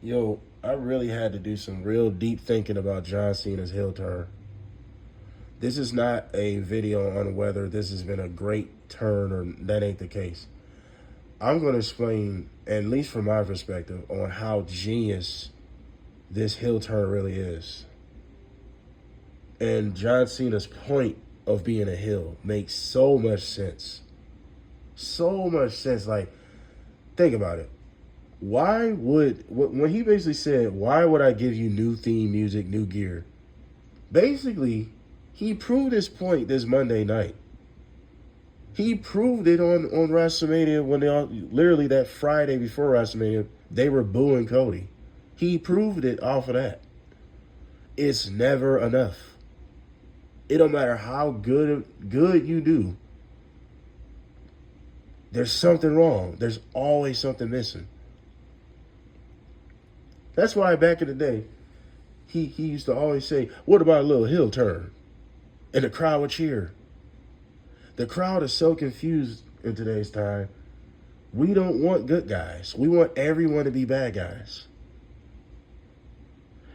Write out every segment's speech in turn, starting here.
Yo, I really had to do some real deep thinking about John Cena's heel turn. This is not a video on whether this has been a great turn or that ain't the case. I'm going to explain, at least from my perspective, on how genius this heel turn really is. And John Cena's point of being a heel makes so much sense. So much sense. Like, think about it. Why would, when he basically said, why would I give you new theme music, new gear? Basically, he proved his point this Monday night. He proved it on WrestleMania when they all, literally that Friday before WrestleMania, they were booing Cody. He proved it off of that. It's never enough. It don't matter how good you do. There's something wrong. There's always something missing. That's why back in the day, he used to always say, what about a little heel turn? And the crowd would cheer. The crowd is so confused in today's time. We don't want good guys. We want everyone to be bad guys.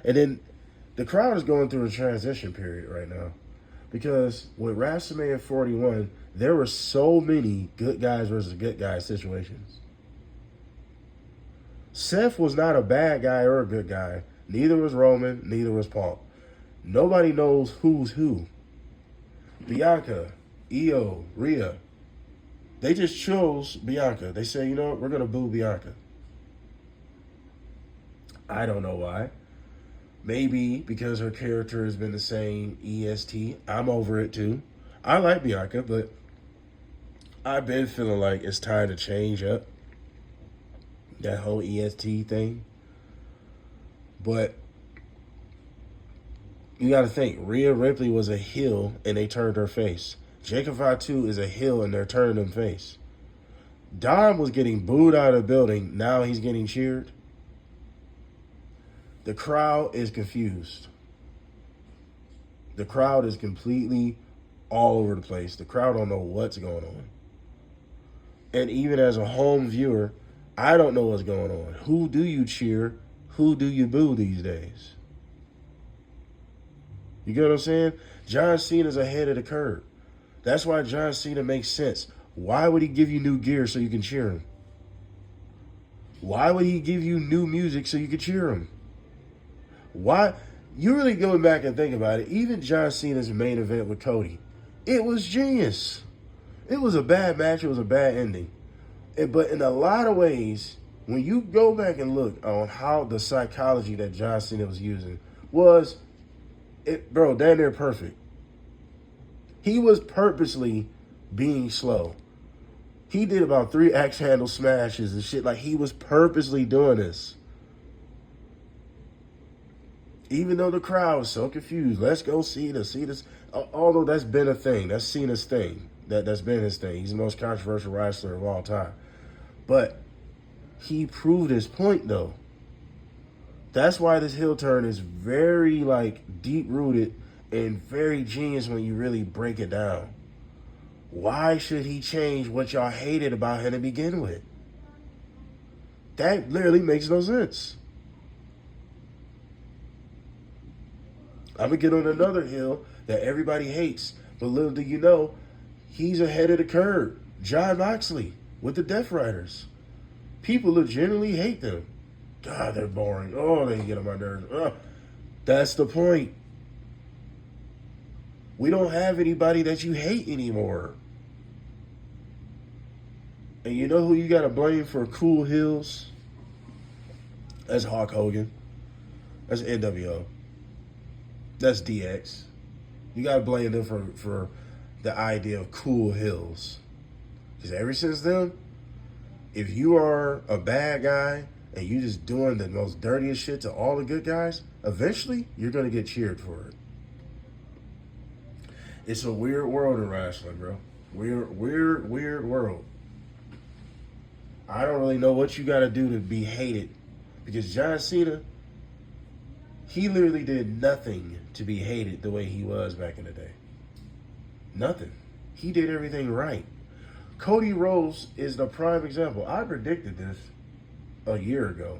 And then the crowd is going through a transition period right now. Because with WrestleMania 41, there were so many good guys versus good guys situations. Seth was not a bad guy or a good guy. Neither was Roman, neither was Paul. Nobody knows who's who. Bianca, Io, Rhea. They just chose Bianca. They say, you know what, we're going to boo Bianca. I don't know why. Maybe because her character has been the same, EST. I'm over it too. I like Bianca, but I've been feeling like it's time to change up that whole EST thing. But you got to think, Rhea Ripley was a heel and they turned her face. Jacob Fatu is a heel and they're turning him face. Dom was getting booed out of the building. Now he's getting cheered. The crowd is confused. The crowd is completely all over the place. The crowd don't know what's going on. And even as a home viewer, I don't know what's going on. Who do you cheer? Who do you boo these days? You get what I'm saying? John Cena's ahead of the curve. That's why John Cena makes sense. Why would he give you new gear so you can cheer him? Why would he give you new music so you can cheer him? Why? You really go back and think about it. Even John Cena's main event with Cody, it was genius. It was a bad match. It was a bad ending. But in a lot of ways, when you go back and look on how the psychology that John Cena was using was, damn near perfect. He was purposely being slow. He did about 3 axe handle smashes and shit. Like, he was purposely doing this. Even though the crowd was so confused, let's go see this. Although that's been a thing. That's Cena's thing. That's been his thing. He's the most controversial wrestler of all time. But he proved his point, though. That's why this heel turn is very, deep-rooted and very genius when you really break it down. Why should he change what y'all hated about him to begin with? That literally makes no sense. I'm going to get on another hill that everybody hates. But little do you know, he's ahead of the curve. John Moxley with the Death Riders. People legitimately hate them. God, they're boring. Oh, they get on my nerves. That's the point. We don't have anybody that you hate anymore. And you know who you got to blame for cool heels? That's Hulk Hogan. That's NWO. That's DX. You got to blame them for the idea of cool heels. Because ever since then, if you are a bad guy and you just doing the most dirtiest shit to all the good guys, eventually you're going to get cheered for it. It's a weird world in wrestling, bro. Weird world. I don't really know what you got to do to be hated. Because John Cena, he literally did nothing to be hated the way he was back in the day. Nothing. He did everything right. Cody Rhodes is the prime example. I predicted this a year ago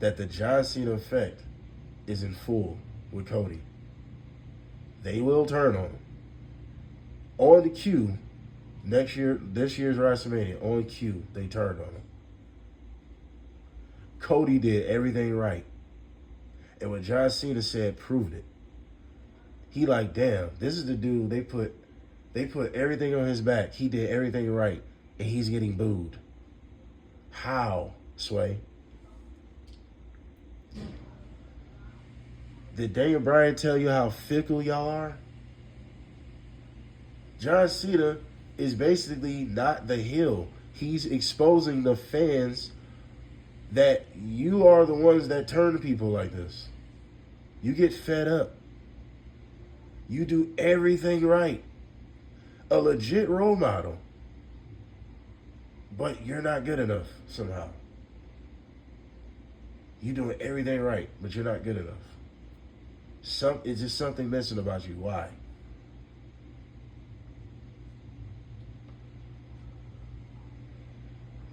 that the John Cena effect is in full with Cody. They will turn on him. On the cue, this year's WrestleMania, on cue, they turned on him. Cody did everything right. And what John Cena said proved it. He like, damn, this is the dude they put everything on his back. He did everything right. And he's getting booed. How, Sway? Did Daniel Bryan tell you how fickle y'all are? John Cena is basically not the heel. He's exposing the fans that you are the ones that turn people like this. You get fed up. You do everything right. A legit role model. But you're not good enough somehow. You're doing everything right, but you're not good enough. It's just something missing about you. Why?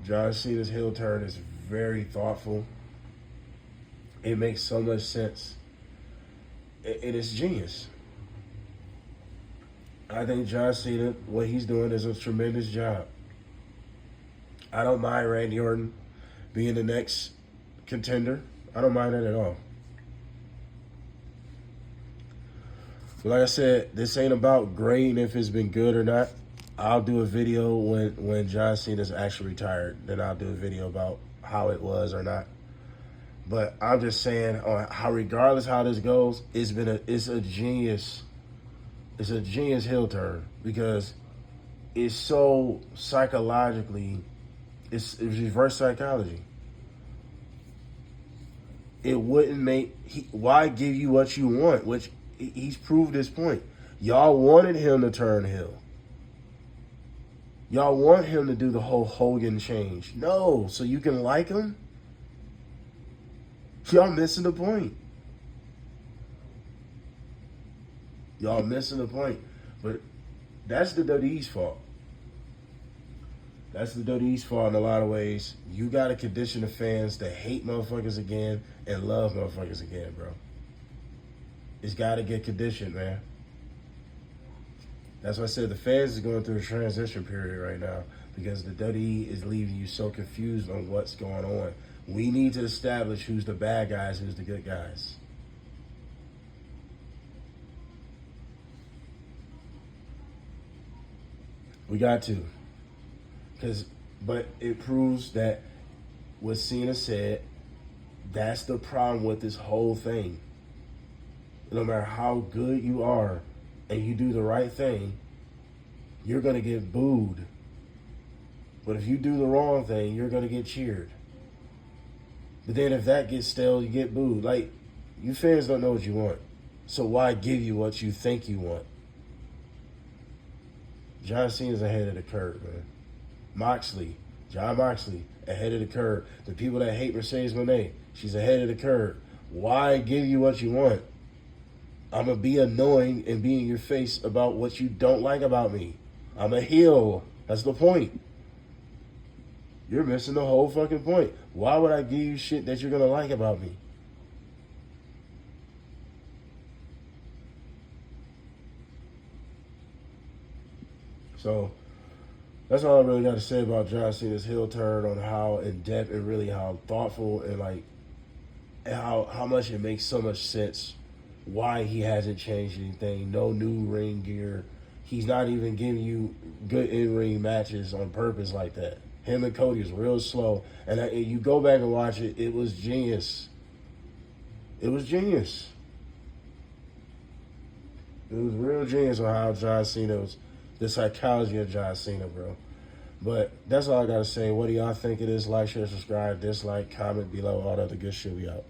John Cena's heel turn is very thoughtful. It makes so much sense. And it's genius. I think John Cena, what he's doing is a tremendous job. I don't mind Randy Orton being the next contender. I don't mind that at all. But like I said, this ain't about grading if it's been good or not. I'll do a video when John Cena's actually retired. Then I'll do a video about how it was or not. But I'm just saying, how regardless how this goes, it's a genius heel turn because it's so psychologically, it's reverse psychology. It wouldn't make why give you what you want, which he's proved his point. Y'all wanted him to turn heel. Y'all want him to do the whole Hogan change. No, so you can like him? Y'all missing the point. Y'all missing the point. But that's the WWE's fault. That's the WWE's fault in a lot of ways. You got to condition the fans to hate motherfuckers again and love motherfuckers again, bro. It's got to get conditioned, man. That's why I said the fans is going through a transition period right now because the WWE is leaving you so confused on what's going on. We need to establish who's the bad guys, who's the good guys. We got to. But it proves that what Cena said, that's the problem with this whole thing. No matter how good you are and you do the right thing, you're going to get booed. But if you do the wrong thing, you're going to get cheered. But then if that gets stale, you get booed. Like, you fans don't know what you want. So why give you what you think you want? John Cena's ahead of the curve, man. John Moxley, ahead of the curve. The people that hate Mercedes Moné, she's ahead of the curve. Why give you what you want? I'm going to be annoying and be in your face about what you don't like about me. I'm a heel. That's the point. You're missing the whole fucking point. Why would I give you shit that you're going to like about me? So, that's all I really got to say about John Cena's heel turn on how in-depth and really how thoughtful and how much it makes so much sense why he hasn't changed anything. No new ring gear. He's not even giving you good in-ring matches on purpose like that. Him and Cody is real slow. And you go back and watch it, it was genius. It was genius. It was real genius on how John Cena was, the psychology of John Cena, bro. But that's all I got to say. What do y'all think of this? Like, share, subscribe, dislike, comment below. All that other good shit. We out.